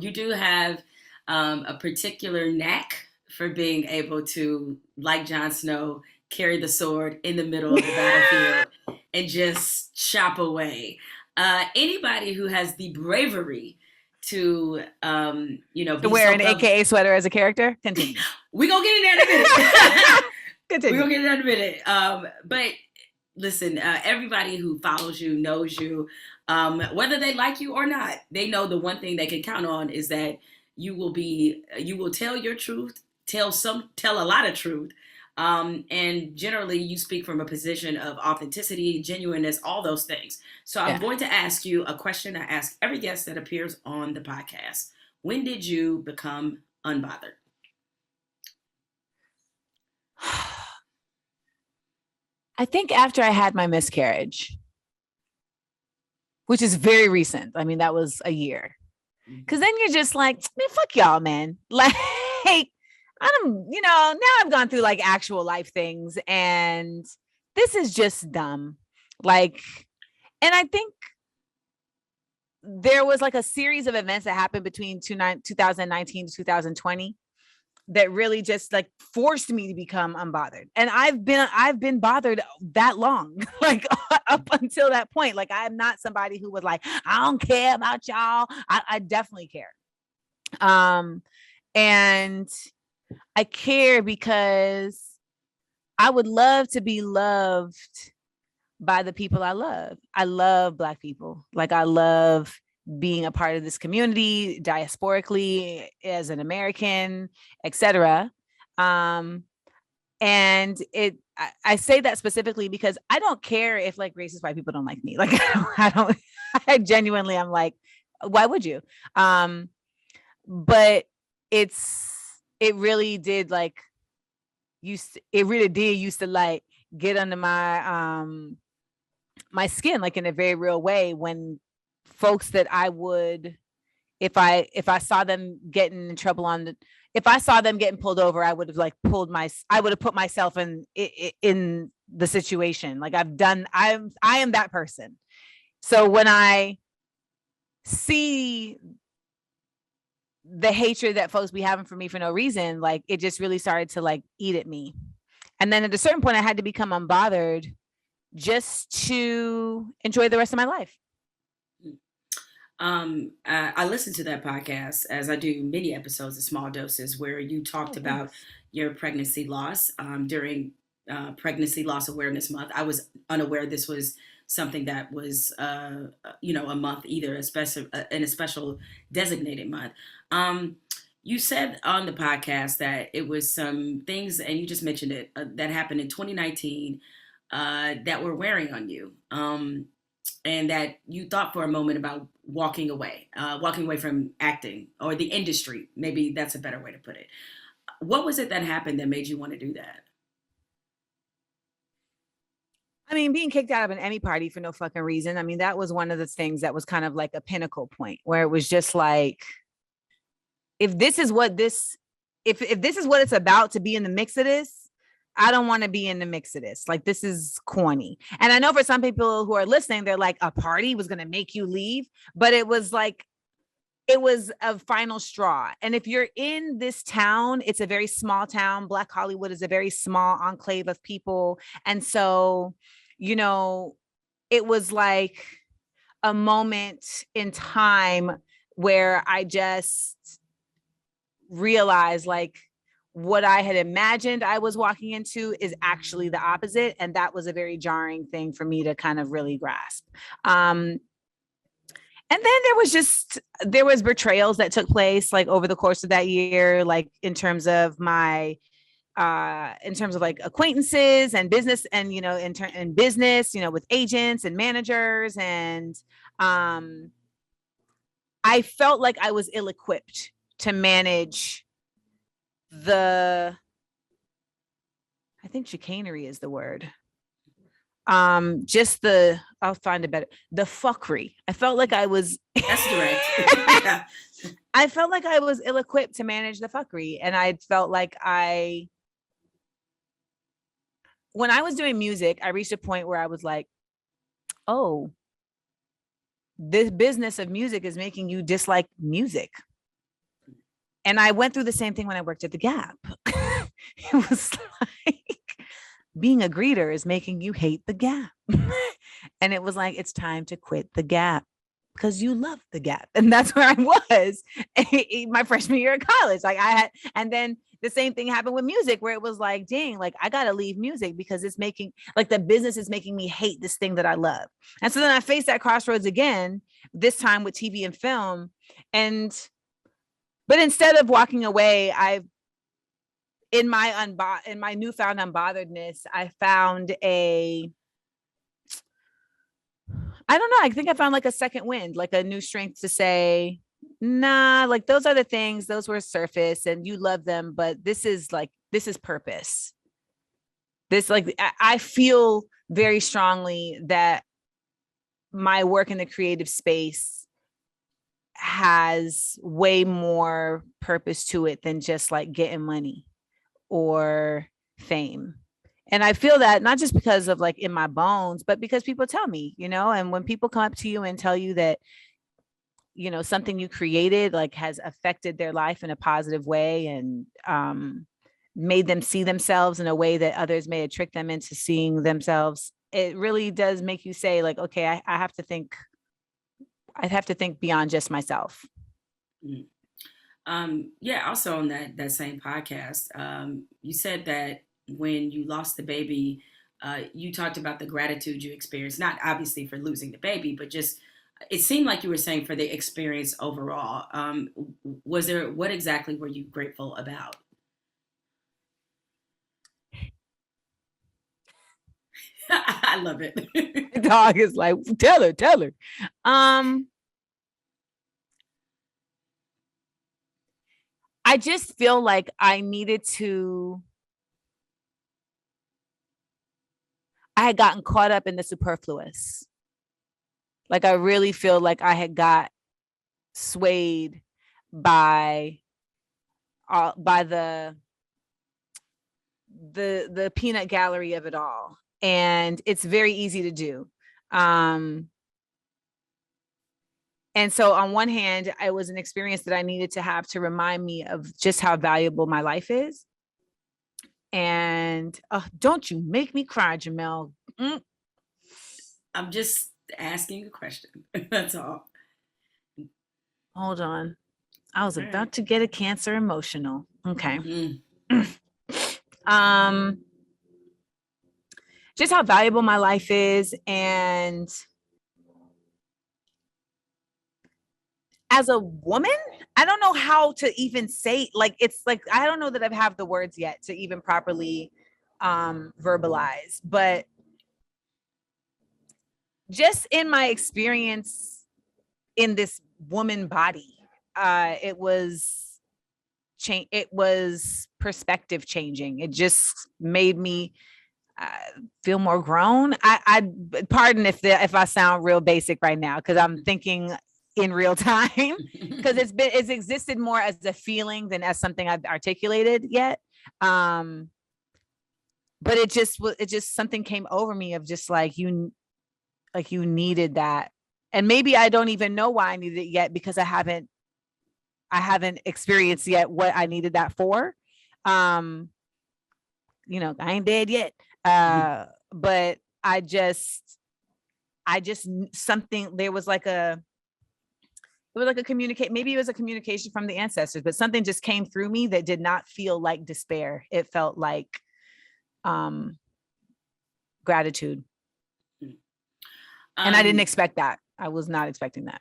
You do have a particular knack for being able to, like Jon Snow, carry the sword in the middle of the battlefield and just chop away. Anybody who has the bravery to, To be wear so an AKA sweater as a character. Continue. We're going to get in there in a minute. We're Continue. going to get in there in a minute. But listen, everybody who follows you knows you, whether they like you or not. They know the one thing they can count on is that you will tell your truth, tell a lot of truth, and generally you speak from a position of authenticity, genuineness, all those things. So I'm going to ask you a question I ask every guest that appears on the podcast. When did you become unbothered? I think after I had my miscarriage, which is very recent. I mean, that was a year. Because then you're just like, man, fuck y'all, man. Like, now I've gone through like actual life things, and this is just dumb. Like, and I think there was like a series of events that happened between 2019 to 2020 that really just like forced me to become unbothered. And I've been bothered that long, like up until that point. Like, I'm not somebody who was like, I don't care about y'all. I definitely care. And I care because I would love to be loved by the people I love. I love Black people. Like, I love being a part of this community diasporically as an American, etc. And I say that specifically because I don't care if like racist white people don't like me. Like, I genuinely, I'm like, why would you? But it really did like, used to like get under my, my skin, like in a very real way, when folks that I would, if I saw them getting in trouble if I saw them getting pulled over, I would have like I would have put myself in the situation. Like, I am that person. So when I see the hatred that folks be having for me for no reason, like, it just really started to like eat at me. And then at a certain point I had to become unbothered just to enjoy the rest of my life. I listened to that podcast, as I do many episodes of Small Doses, where you talked about your pregnancy loss during Pregnancy Loss Awareness Month. I was unaware this was something that was, a month either, in a special designated month. You said on the podcast that it was some things, and you just mentioned it, that happened in 2019 that were wearing on you. And that you thought for a moment about walking away from acting or the industry. Maybe that's a better way to put it. What was it that happened that made you want to do that? I mean, being kicked out of an Emmy party for no fucking reason. I mean, that was one of the things that was kind of like a pinnacle point where it was just like, if this is what it's about to be in the mix of this, I don't want to be in the mix of this. Like, this is corny. And I know for some people who are listening, they're like, a party was going to make you leave. But it was like, it was a final straw. And if you're in this town, it's a very small town. Black Hollywood is a very small enclave of people. And so, it was like a moment in time where I just realized, like, what I had imagined I was walking into is actually the opposite. And that was a very jarring thing for me to kind of really grasp. And then there was betrayals that took place like over the course of that year, like in terms of like acquaintances and business and, in business, with agents and managers. And I felt like I was ill-equipped to manage I think chicanery is the word. I'll find it better. The fuckery. I felt like I was That's direct. I felt like I was ill-equipped to manage the fuckery. And I felt like when I was doing music, I reached a point where I was like, oh, this business of music is making you dislike music. And I went through the same thing when I worked at the Gap. It was like being a greeter is making you hate the Gap. And it was like, it's time to quit the Gap because you love the Gap. And that's where I was my freshman year of college. Like I had, and then the same thing happened with music where it was like, dang, like I got to leave music because it's making, like the business is making me hate this thing that I love. And so then I faced that crossroads again, this time with TV and film. But instead of walking away, in my newfound unbotheredness, I found I don't know, I think I found like a second wind, like a new strength to say, nah, like those are the things, those were surface and you love them, but this is purpose. This, like, I feel very strongly that my work in the creative space has way more purpose to it than just like getting money or fame. And I feel that not just because of like in my bones, but because people tell me, and when people come up to you and tell you that, something you created like has affected their life in a positive way and made them see themselves in a way that others may have tricked them into seeing themselves, it really does make you say like, okay, I have to think beyond just myself. Yeah, also on that same podcast, you said that when you lost the baby, you talked about the gratitude you experienced, not obviously for losing the baby, but just it seemed like you were saying for the experience overall. What exactly were you grateful about? I love it. The dog is like, tell her. I just feel like I had gotten caught up in the superfluous. Like I really feel like I had got swayed by the peanut gallery of it all. And it's very easy to do. And so on one hand, it was an experience that I needed to have to remind me of just how valuable my life is. And don't you make me cry, Jemele. I'm just asking a question. That's all. Hold on. I was about to get a cancer emotional. Okay. Just how valuable my life is. And as a woman, I don't know how to even say, like, it's like, I don't know that I have the words yet to even properly verbalize, but just in my experience in this woman body, it was perspective changing. It just made me feel more grown. I pardon if I sound real basic right now, because I'm thinking in real time, because it's existed more as a feeling than as something I've articulated yet. But it just something came over me of just like you needed that. And maybe I don't even know why I needed it yet, because I haven't experienced yet what I needed that for. I ain't dead yet. But I just something, there was like a communicate, maybe it was a communication from the ancestors, but something just came through me that did not feel like despair. It felt like gratitude. And I didn't expect that. I was not expecting that.